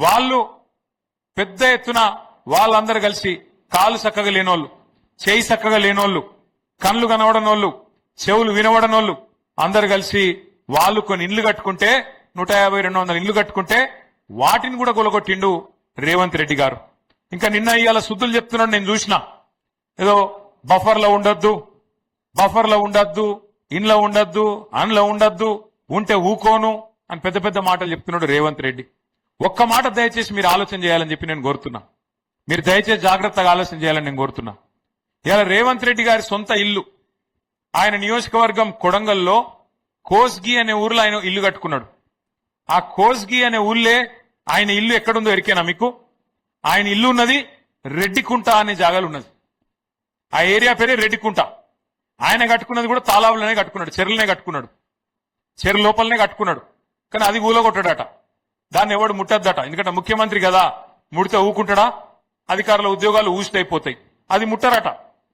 వాళ్ళు పెద్ద ఎత్తున వాళ్ళందరూ కలిసి కాలు చక్కగా లేనోళ్ళు, చేయి చక్కగా లేనోళ్ళు, కళ్ళు కనబడనోళ్ళు, చెవులు వినబడనోళ్ళు అందరు కలిసి వాళ్ళు కొన్ని ఇండ్లు కట్టుకుంటే 150-200 ఇండ్లు కట్టుకుంటే వాటిని కూడా గొలగొట్టిండు రేవంత్ రెడ్డి గారు. ఇంకా నిన్న ఇవాళ శుద్ధులు చెప్తున్నాడు, నేను చూసిన ఏదో బఫర్లో ఉండద్దు, ఇండ్లో ఉండద్దు, అండ్లో ఉండద్దు, ఉంటే ఊకోను అని పెద్ద పెద్ద మాటలు చెప్తున్నాడు రేవంత్ రెడ్డి. ఒక్క మాట దయచేసి మీరు ఆలోచన చేయాలని చెప్పి నేను కోరుతున్నా. మీరు దయచేసి జాగ్రత్తగా ఆలోచన చేయాలని నేను కోరుతున్నా. ఇలా రేవంత్ రెడ్డి గారి సొంత ఇల్లు ఆయన నియోజకవర్గం కొడంగల్లో కోస్గి అనే ఊర్లో ఆయన ఇల్లు కట్టుకున్నాడు. ఆ కోస్గి అనే ఊళ్ళే ఆయన ఇల్లు ఎక్కడుందో ఎరికేనా మీకు? ఆయన ఇల్లు ఉన్నది రెడ్డికుంట అనే జాగాలు ఉన్నది. ఆ ఏరియా పేరే రెడ్డికుంట. ఆయన కట్టుకున్నది కూడా తాలావులనే కట్టుకున్నాడు, చెరువులనే కట్టుకున్నాడు, చెరువు లోపలనే కట్టుకున్నాడు. కానీ అది ఊలగొట్టాడట, దాన్ని ఎవడు ముట్టద్దట. ఎందుకంటే ముఖ్యమంత్రి కదా, ముడితే ఊకుంటాడా? అధికారుల ఉద్యోగాలు ఊసిటైపోతాయి, అది ముట్టరట.